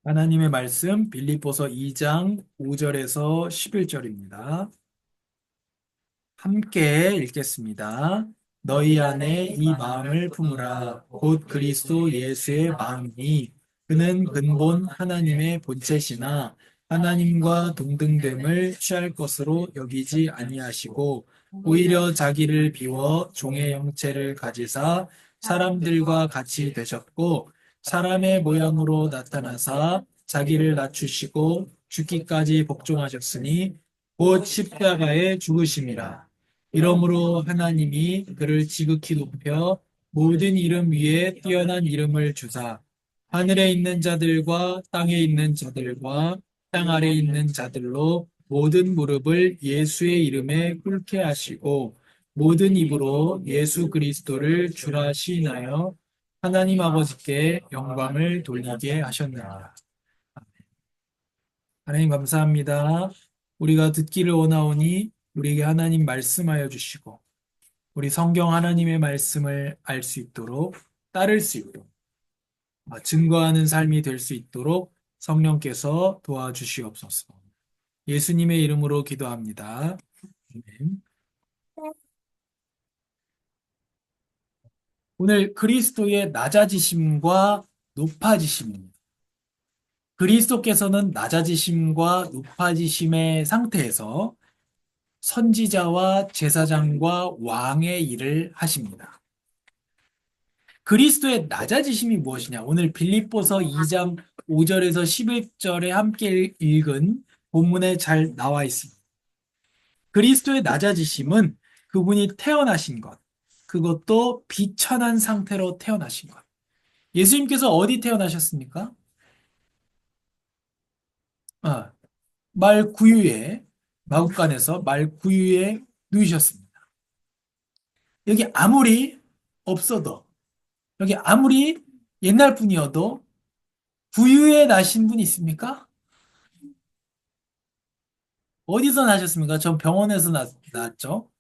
하나님의 말씀 빌립보서 2장 5절에서 11절입니다. 함께 읽겠습니다. 너희 안에 이 마음을 품으라. 곧 그리스도 예수의 마음이니 그는 근본 하나님의 본체시나 하나님과 동등됨을 취할 것으로 여기지 아니하시고 오히려 자기를 비워 종의 형체를 가지사 사람들과 같이 되셨고 사람의 모양으로 나타나사 자기를 낮추시고 죽기까지 복종하셨으니 곧 십자가에 죽으심이라. 이러므로 하나님이 그를 지극히 높여 모든 이름 위에 뛰어난 이름을 주사 하늘에 있는 자들과 땅에 있는 자들과 땅 아래에 있는 자들로 모든 무릎을 예수의 이름에 꿇게 하시고 모든 입으로 예수 그리스도를 주라 시인하여 하나님 아버지께 영광을 돌리게 하셨느니라. 하나님 감사합니다. 우리가 듣기를 원하오니 우리에게 하나님 말씀하여 주시고 우리 성경 하나님의 말씀을 알 수 있도록 따를 수 있도록 증거하는 삶이 될 수 있도록 성령께서 도와주시옵소서. 예수님의 이름으로 기도합니다. 아멘. 오늘 그리스도의 낮아지심과 높아지심입니다. 그리스도께서는 낮아지심과 높아지심의 상태에서 선지자와 제사장과 왕의 일을 하십니다. 그리스도의 낮아지심이 무엇이냐? 오늘 빌립보서 2장 5절에서 11절에 함께 읽은 본문에 잘 나와 있습니다. 그리스도의 낮아지심은 그분이 태어나신 것, 그것도 비천한 상태로 태어나신 것. 예수님께서 어디 태어나셨습니까? 아, 말 구유에, 마국간에서 말 구유에 누이셨습니다. 여기 아무리 없어도, 여기 아무리 옛날 분이어도 구유에 나신 분 있습니까? 어디서 나셨습니까? 전 병원에서 났죠.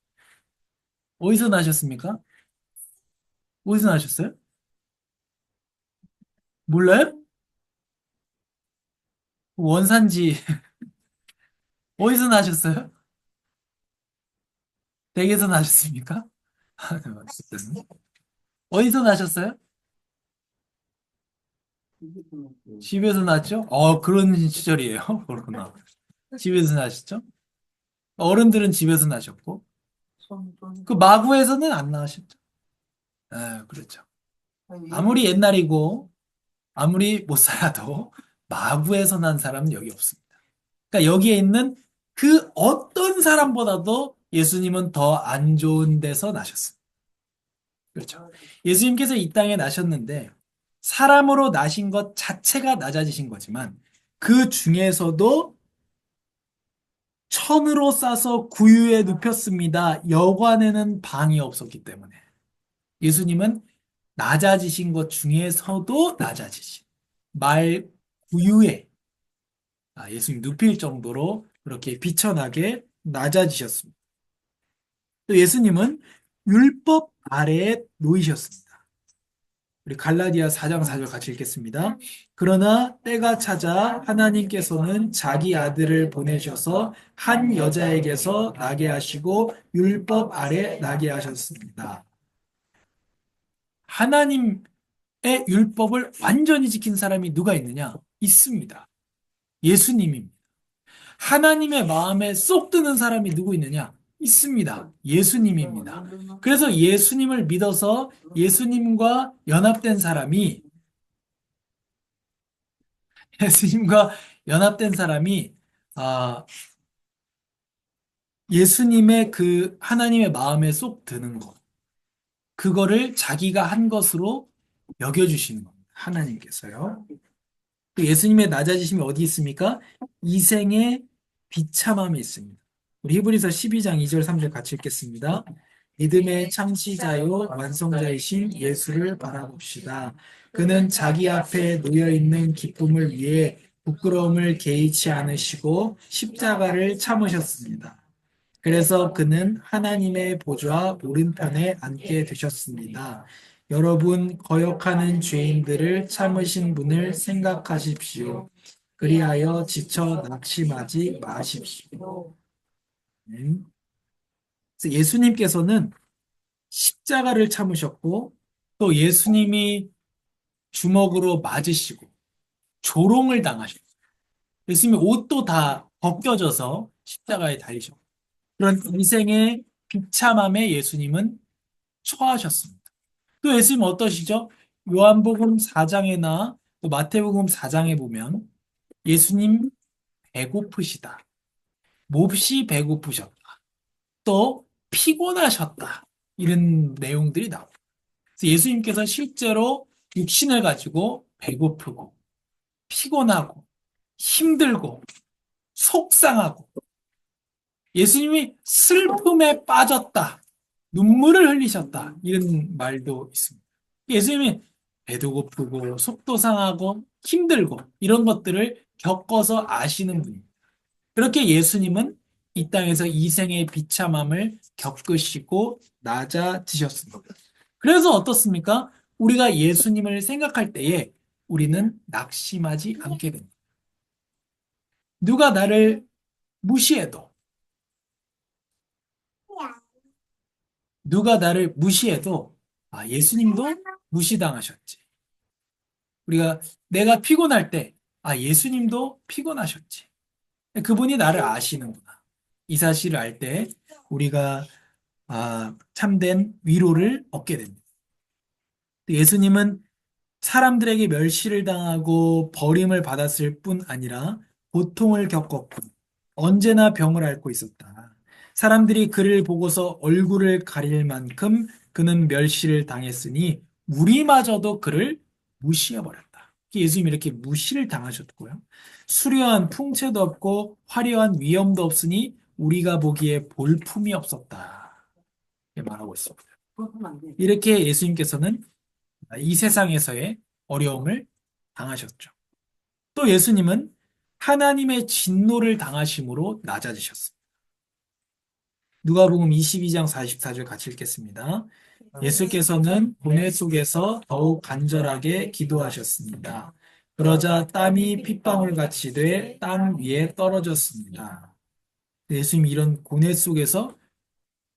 어디서 나셨습니까? 어디서 나셨어요? 몰라요? 원산지 어디서 나셨어요? 댁에서 나셨습니까? 어디서 나셨어요? 집에서 났죠? 그런 시절이에요. 그렇구나. 집에서 나셨죠? 어른들은 집에서 나셨고, 그 마구에서는 안 나셨죠? 그렇죠. 아무리 옛날이고, 아무리 못 살아도, 마구에서 난 사람은 여기 없습니다. 그러니까 여기에 있는 그 어떤 사람보다도 예수님은 더 안 좋은 데서 나셨습니다. 그렇죠. 예수님께서 이 땅에 나셨는데, 사람으로 나신 것 자체가 낮아지신 거지만, 그 중에서도 천으로 싸서 구유에 눕혔습니다. 여관에는 방이 없었기 때문에. 예수님은 낮아지신 것 중에서도 낮아지신 말 구유에 예수님 눕힐 정도로 그렇게 비천하게 낮아지셨습니다. 또 예수님은 율법 아래에 놓이셨습니다. 우리 갈라디아 4장 4절 같이 읽겠습니다. 그러나 때가 찾아 하나님께서는 자기 아들을 보내셔서 한 여자에게서 나게 하시고 율법 아래 나게 하셨습니다. 하나님의 율법을 완전히 지킨 사람이 누가 있느냐? 있습니다. 예수님입니다. 하나님의 마음에 쏙 드는 사람이 누구 있느냐? 있습니다. 예수님입니다. 그래서 예수님을 믿어서 예수님과 연합된 사람이 예수님과 연합된 사람이 아, 예수님의 그 하나님의 마음에 쏙 드는 것, 그거를 자기가 한 것으로 여겨주시는 겁니다. 하나님께서요. 그 예수님의 낮아지심이 어디 있습니까? 이생의 비참함이 있습니다. 우리 히브리서 12장 2절 3절 같이 읽겠습니다. 믿음의 창시자요 완성자이신 예수를 바라봅시다. 그는 자기 앞에 놓여 있는 기쁨을 위해 부끄러움을 개의치 않으시고 십자가를 참으셨습니다. 그래서 그는 하나님의 보좌 오른편에 앉게 되셨습니다. 여러분 거역하는 죄인들을 참으신 분을 생각하십시오. 그리하여 지쳐 낙심하지 마십시오. 네. 그래서 예수님께서는 십자가를 참으셨고 또 예수님이 주먹으로 맞으시고 조롱을 당하셨고 예수님의 옷도 다 벗겨져서 십자가에 달리셨고 그런 인생의 비참함에 예수님은 처하셨습니다. 또 예수님 어떠시죠? 요한복음 4장에나 또 마태복음 4장에 보면 예수님 배고프시다. 몹시 배고프셨다. 또 피곤하셨다. 이런 내용들이 나옵니다. 그래서 예수님께서 실제로 육신을 가지고 배고프고 피곤하고 힘들고 속상하고 예수님이 슬픔에 빠졌다. 눈물을 흘리셨다. 이런 말도 있습니다. 예수님이 배도 고프고 속도 상하고 힘들고 이런 것들을 겪어서 아시는 분입니다. 그렇게 예수님은 이 땅에서 이생의 비참함을 겪으시고 낮아지셨습니다. 그래서 어떻습니까? 우리가 예수님을 생각할 때에 우리는 낙심하지 않게 됩니다. 누가 나를 무시해도, 누가 나를 무시해도, 아, 예수님도 무시당하셨지. 우리가 내가 피곤할 때, 아, 예수님도 피곤하셨지. 그분이 나를 아시는구나. 이 사실을 알 때 우리가 참된 위로를 얻게 됩니다. 예수님은 사람들에게 멸시를 당하고 버림을 받았을 뿐 아니라 고통을 겪었고 언제나 병을 앓고 있었다. 사람들이 그를 보고서 얼굴을 가릴 만큼 그는 멸시를 당했으니 우리마저도 그를 무시해버렸다. 예수님이 이렇게 무시를 당하셨고요. 수려한 풍채도 없고 화려한 위엄도 없으니 우리가 보기에 볼품이 없었다. 이렇게 말하고 있습니다. 이렇게 예수님께서는 이 세상에서의 어려움을 당하셨죠. 또 예수님은 하나님의 진노를 당하심으로 낮아지셨습니다. 누가복음 22장 44절 같이 읽겠습니다. 예수께서는 고뇌 속에서 더욱 간절하게 기도하셨습니다. 그러자 땀이 핏방울 같이 돼 땅 위에 떨어졌습니다. 예수님이 이런 고뇌 속에서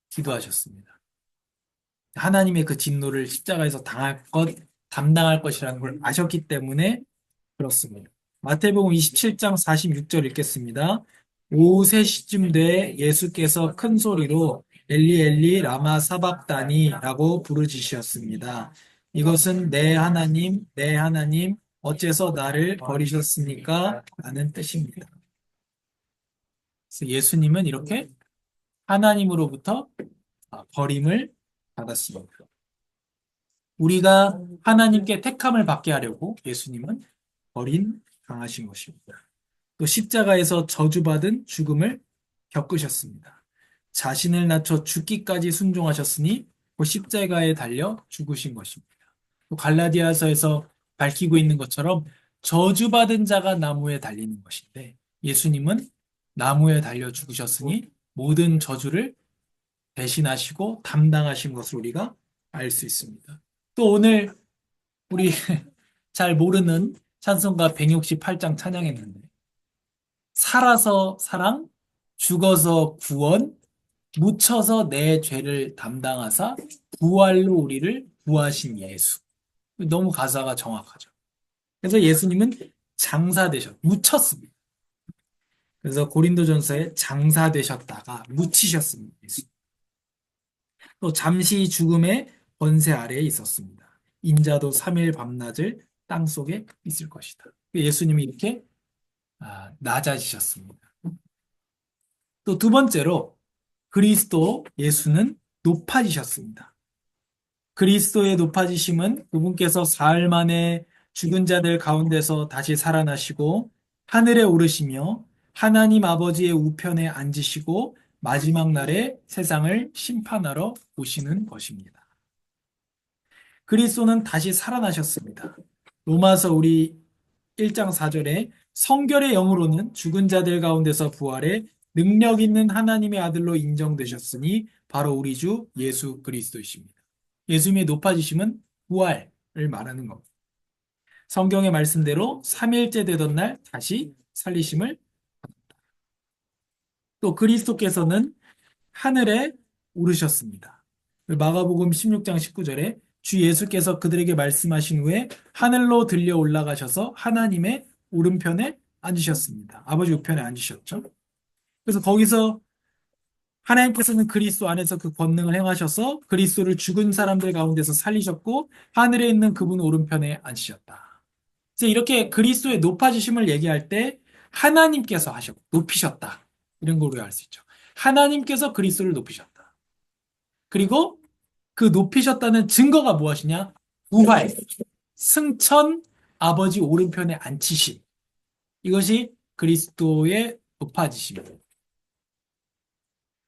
기도하셨습니다. 하나님의 그 진노를 십자가에서 담당할 것이라는 걸 아셨기 때문에 그렇습니다. 마태복음 27장 46절 읽겠습니다. 오후 3시쯤 돼 예수께서 큰 소리로 엘리 엘리 라마 사박다니라고 부르짖으셨습니다. 이것은 내 하나님 어째서 나를 버리셨습니까? 라는 뜻입니다. 그래서 예수님은 이렇게 하나님으로부터 버림을 받았습니다. 우리가 하나님께 택함을 받게 하려고 예수님은 버림 당하신 것입니다. 또 십자가에서 저주받은 죽음을 겪으셨습니다. 자신을 낮춰 죽기까지 순종하셨으니 그 십자가에 달려 죽으신 것입니다. 또 갈라디아서에서 밝히고 있는 것처럼 저주받은 자가 나무에 달리는 것인데 예수님은 나무에 달려 죽으셨으니 모든 저주를 대신하시고 담당하신 것을 우리가 알 수 있습니다. 또 오늘 우리 잘 모르는 찬송가 168장 찬양했는데 살아서 사랑, 죽어서 구원, 묻혀서 내 죄를 담당하사 부활로 우리를 구하신 예수. 너무 가사가 정확하죠. 그래서 예수님은 묻혔습니다. 그래서 고린도전서에 장사되셨다가 묻히셨습니다. 예수. 또 잠시 죽음의 권세 아래에 있었습니다. 인자도 3일 밤낮을 땅 속에 있을 것이다. 예수님이 이렇게 낮아지셨습니다. 또 두 번째로 그리스도 예수는 높아지셨습니다. 그리스도의 높아지심은 그분께서 사흘 만에 죽은 자들 가운데서 다시 살아나시고 하늘에 오르시며 하나님 아버지의 우편에 앉으시고 마지막 날에 세상을 심판하러 오시는 것입니다. 그리스도는 다시 살아나셨습니다. 로마서 우리 1장 4절에 성결의 영으로는 죽은 자들 가운데서 부활해 능력 있는 하나님의 아들로 인정되셨으니 바로 우리 주 예수 그리스도이십니다. 예수님의 높아지심은 부활을 말하는 겁니다. 성경의 말씀대로 3일째 되던 날 다시 살리심을, 또 그리스도께서는 하늘에 오르셨습니다. 마가복음 16장 19절에 주 예수께서 그들에게 말씀하신 후에 하늘로 들려 올라가셔서 하나님의 오른편에 앉으셨습니다. 아버지 우편에 앉으셨죠. 그래서 거기서 하나님께서는 그리스도 안에서 그 권능을 행하셔서 그리스도를 죽은 사람들 가운데서 살리셨고 하늘에 있는 그분 오른편에 앉으셨다. 그래서 이렇게 그리스도의 높아지심을 얘기할 때 하나님께서 하셨고 높이셨다. 이런 걸 우리가 알 수 있죠. 하나님께서 그리스도를 높이셨다. 그리고 그 높이셨다는 증거가 무엇이냐? 부활, 승천, 아버지 오른편에 앉히심. 이것이 그리스도의 높아지심입니다.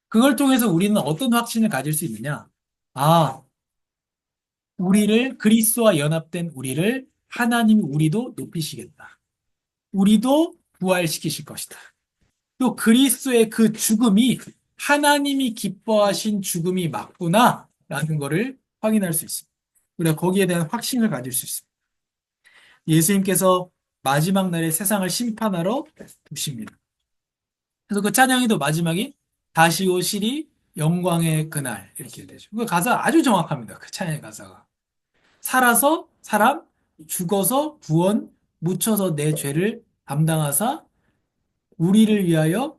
그걸 통해서 우리는 어떤 확신을 가질 수 있느냐? 아, 우리를, 그리스도와 연합된 우리를 하나님 우리도 높이시겠다. 우리도 부활시키실 것이다. 또 그리스도의 그 죽음이 하나님이 기뻐하신 죽음이 맞구나 라는 것을 확인할 수 있습니다. 우리가 거기에 대한 확신을 가질 수 있습니다. 예수님께서 마지막 날에 세상을 심판하러 오십니다. 그래서 그 찬양에도 마지막이 다시 오시리 영광의 그날 이렇게 되죠. 그 가사 아주 정확합니다. 그 찬양의 가사가. 살아서 사람, 죽어서 구원, 묻혀서 내 죄를 담당하사 우리를 위하여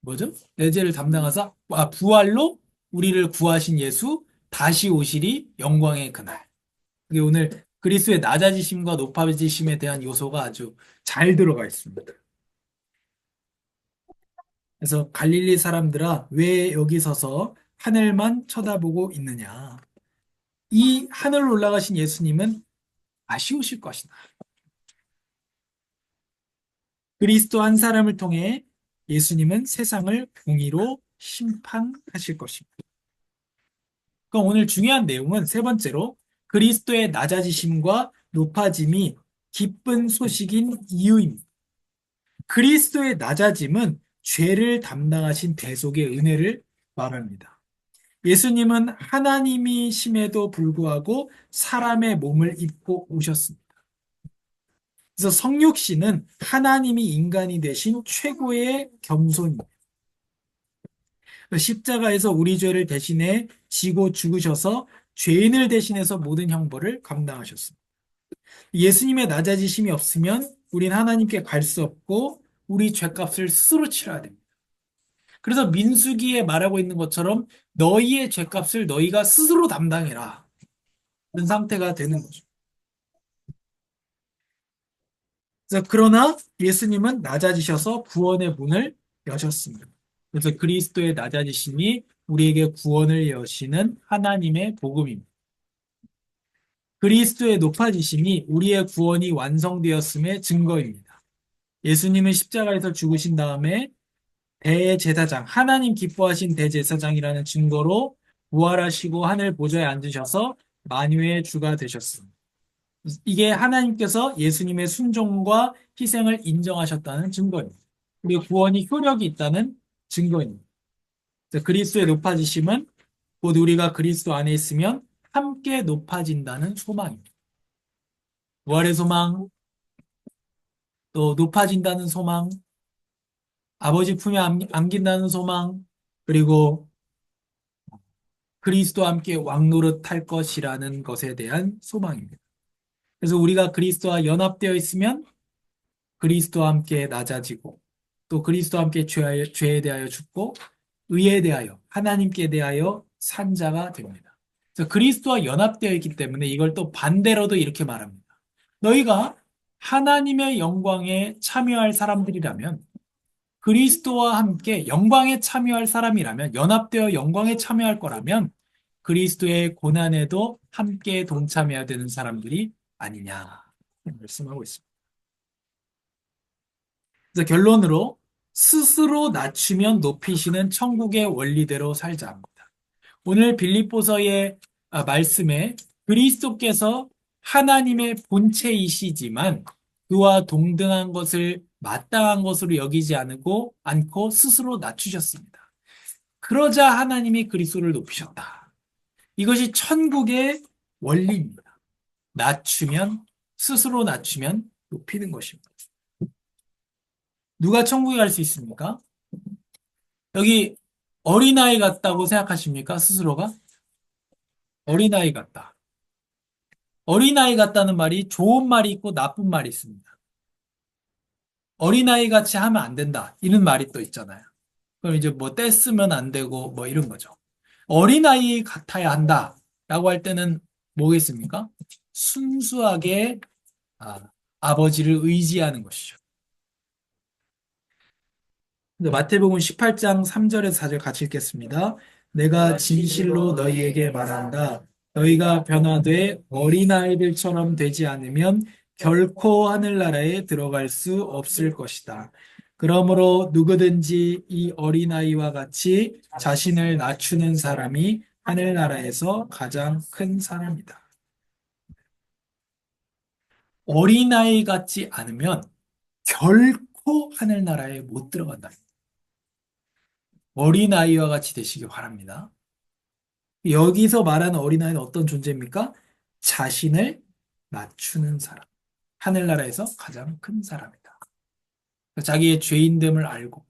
뭐죠? 내 죄를 담당하사 부활로 우리를 구하신 예수 다시 오시리 영광의 그날. 그게 오늘 그리스도의 낮아지심과 높아지심에 대한 요소가 아주 잘 들어가 있습니다. 그래서 갈릴리 사람들아 왜 여기 서서 하늘만 쳐다보고 있느냐? 이 하늘로 올라가신 예수님은 다시 오실 것이다. 그리스도 한 사람을 통해 예수님은 세상을 공의로 심판하실 것입니다. 그럼 오늘 중요한 내용은 세 번째로 그리스도의 낮아지심과 높아짐이 기쁜 소식인 이유입니다. 그리스도의 낮아짐은 죄를 담당하신 대속의 은혜를 말합니다. 예수님은 하나님이심에도 불구하고 사람의 몸을 입고 오셨습니다. 그래서 성육신은 하나님이 인간이 되신 최고의 겸손입니다. 십자가에서 우리 죄를 대신해 지고 죽으셔서 죄인을 대신해서 모든 형벌을 감당하셨습니다. 예수님의 낮아지심이 없으면 우린 하나님께 갈 수 없고 우리 죄값을 스스로 치러야 됩니다. 그래서 민수기에 말하고 있는 것처럼 너희의 죄값을 너희가 스스로 담당해라. 그런 상태가 되는 거죠. 그래서 그러나 예수님은 낮아지셔서 구원의 문을 여셨습니다. 그래서 그리스도의 낮아지심이 우리에게 구원을 여시는 하나님의 복음입니다. 그리스도의 높아지심이 우리의 구원이 완성되었음의 증거입니다. 예수님은 십자가에서 죽으신 다음에 대제사장, 하나님 기뻐하신 대제사장이라는 증거로 부활하시고 하늘 보좌에 앉으셔서 만유의 주가 되셨습니다. 이게 하나님께서 예수님의 순종과 희생을 인정하셨다는 증거입니다. 우리 구원이 효력이 있다는 증거입니다. 그리스도의 높아지심은 곧 우리가 그리스도 안에 있으면 함께 높아진다는 소망입니다. 부활의 소망, 또 높아진다는 소망, 아버지 품에 안긴다는 소망, 그리고 그리스도와 함께 왕노릇 할 것이라는 것에 대한 소망입니다. 그래서 우리가 그리스도와 연합되어 있으면 그리스도와 함께 낮아지고 또 그리스도와 함께 죄에 대하여 죽고 의에 대하여 하나님께 대하여 산 자가 됩니다. 그래서 그리스도와 연합되어 있기 때문에 이걸 또 반대로도 이렇게 말합니다. 너희가 하나님의 영광에 참여할 사람들이라면 그리스도와 함께 영광에 참여할 사람이라면 연합되어 영광에 참여할 거라면 그리스도의 고난에도 함께 동참해야 되는 사람들이 아니냐 말씀하고 있습니다. 그래서 결론으로 스스로 낮추면 높이시는 천국의 원리대로 살자 합니다. 오늘 빌립보서의 말씀에 그리스도께서 하나님의 본체이시지만 그와 동등한 것을 마땅한 것으로 여기지 않고 스스로 낮추셨습니다. 그러자 하나님이 그리스도를 높이셨다. 이것이 천국의 원리입니다. 낮추면, 스스로 낮추면 높이는 것입니다. 누가 천국에 갈 수 있습니까? 여기 어린아이 같다고 생각하십니까? 스스로가? 어린아이 같다. 어린아이 같다는 말이 좋은 말이 있고 나쁜 말이 있습니다. 어린아이 같이 하면 안 된다. 이런 말이 또 있잖아요. 그럼 이제 뭐 떼쓰면 안 되고 뭐 이런 거죠. 어린아이 같아야 한다. 라고 할 때는 뭐겠습니까? 순수하게 아버지를 의지하는 것이죠. 마태복음 18장 3절에서 4절 같이 읽겠습니다. 내가 진실로 너희에게 말한다. 너희가 변화돼 어린아이들처럼 되지 않으면 결코 하늘나라에 들어갈 수 없을 것이다. 그러므로 누구든지 이 어린아이와 같이 자신을 낮추는 사람이 하늘나라에서 가장 큰 사람이다. 어린아이 같지 않으면 결코 하늘나라에 못 들어간다. 어린아이와 같이 되시기 바랍니다. 여기서 말하는 어린아이는 어떤 존재입니까? 자신을 낮추는 사람. 하늘나라에서 가장 큰 사람이다. 자기의 죄인됨을 알고,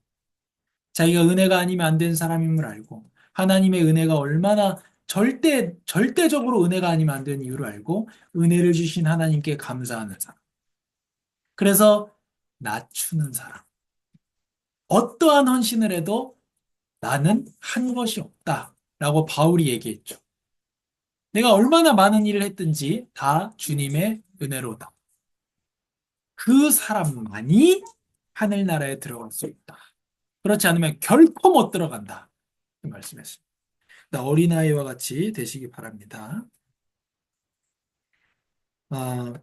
자기가 은혜가 아니면 안 되는 사람임을 알고, 하나님의 은혜가 얼마나 절대적으로 은혜가 아니면 안 되는 이유를 알고, 은혜를 주신 하나님께 감사하는 사람. 그래서 낮추는 사람. 어떠한 헌신을 해도 나는 한 것이 없다. 라고 바울이 얘기했죠. 내가 얼마나 많은 일을 했든지 다 주님의 은혜로다. 그 사람만이 하늘나라에 들어갈 수 있다. 그렇지 않으면 결코 못 들어간다. 말씀했습니다. 어린아이와 같이 되시기 바랍니다. 아,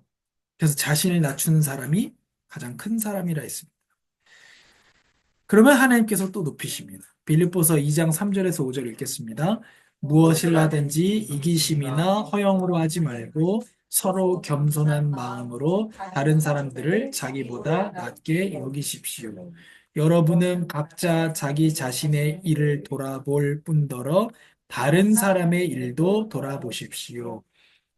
그래서 자신을 낮추는 사람이 가장 큰 사람이라 했습니다. 그러면 하나님께서 또 높이십니다. 빌립보서 2장 3절에서 5절 읽겠습니다. 무엇을 하든지 이기심이나 허영으로 하지 말고 서로 겸손한 마음으로 다른 사람들을 자기보다 낮게 여기십시오. 여러분은 각자 자기 자신의 일을 돌아볼 뿐더러 다른 사람의 일도 돌아보십시오.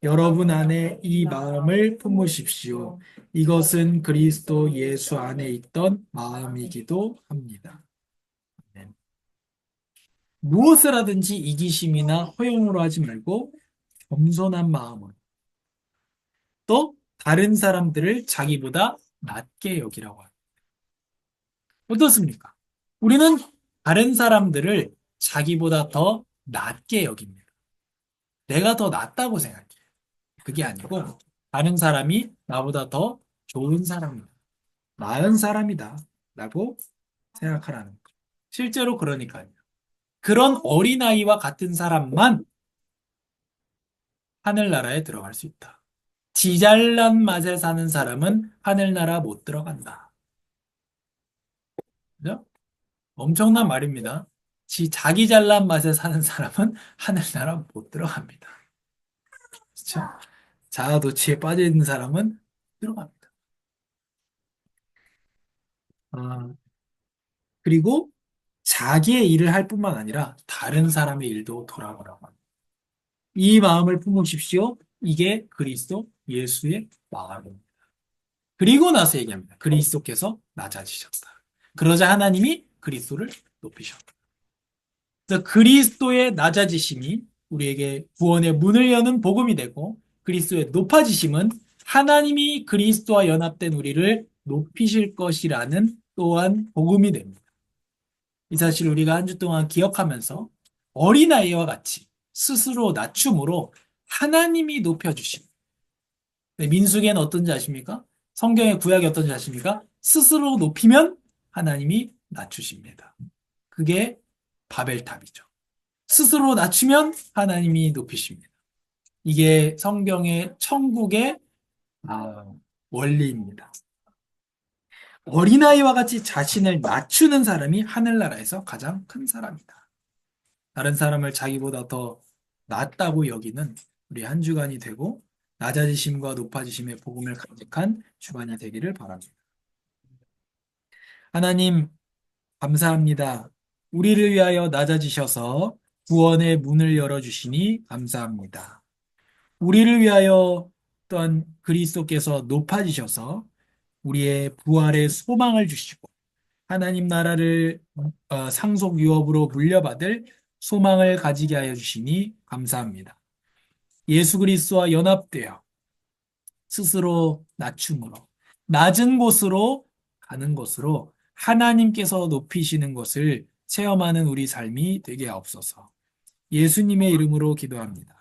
여러분 안에 이 마음을 품으십시오. 이것은 그리스도 예수 안에 있던 마음이기도 합니다. 네. 무엇을 하든지 이기심이나 허용으로 하지 말고 겸손한 마음으로 또 다른 사람들을 자기보다 낮게 여기라고 합니다. 어떻습니까? 우리는 다른 사람들을 자기보다 더 낮게 여깁니다. 내가 더 낫다고 생각해요. 그게 아니고 다른 사람이 나보다 더 좋은 사람이다. 나은 사람이다. 라고 생각하라는 거죠. 실제로 그러니까요. 그런 어린아이와 같은 사람만 하늘나라에 들어갈 수 있다. 지 잘난 맛에 사는 사람은 하늘나라 못 들어간다. 그죠? 엄청난 말입니다. 자기 잘난 맛에 사는 사람은 하늘나라 못 들어갑니다. 그렇죠? 자아도취에 빠져 있는 사람은 들어갑니다. 아, 그리고 자기의 일을 할 뿐만 아니라 다른 사람의 일도 돌아보라고 합니다. 이 마음을 품으십시오. 이게 그리스도 예수의 마음입니다. 그리고 나서 얘기합니다. 그리스도께서 낮아지셨다. 그러자 하나님이 그리스도를 높이셨다. 그래서 그리스도의 낮아지심이 우리에게 구원의 문을 여는 복음이 되고 그리스도의 높아지심은 하나님이 그리스도와 연합된 우리를 높이실 것이라는 또한 복음이 됩니다. 이 사실 우리가 한 주 동안 기억하면서 어린아이와 같이 스스로 낮춤으로 하나님이 높여주십니다. 민수기에는 어떤지 아십니까? 성경의 구약이 어떤지 아십니까? 스스로 높이면 하나님이 낮추십니다. 그게 바벨탑이죠. 스스로 낮추면 하나님이 높이십니다. 이게 성경의 천국의 원리입니다. 어린아이와 같이 자신을 낮추는 사람이 하늘나라에서 가장 큰 사람이다. 다른 사람을 자기보다 더 낫다고 여기는 우리 한 주간이 되고 낮아지심과 높아지심의 복음을 간직한 주간이 되기를 바랍니다. 하나님, 감사합니다. 우리를 위하여 낮아지셔서 구원의 문을 열어주시니 감사합니다. 우리를 위하여 또한 그리스도께서 높아지셔서 우리의 부활의 소망을 주시고 하나님 나라를 상속 유업으로 물려받을 소망을 가지게 하여 주시니 감사합니다. 예수 그리스도와 연합되어 스스로 낮춤으로 낮은 곳으로 가는 것으로 하나님께서 높이시는 것을 체험하는 우리 삶이 되게 하옵소서. 예수님의 이름으로 기도합니다.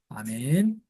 아멘.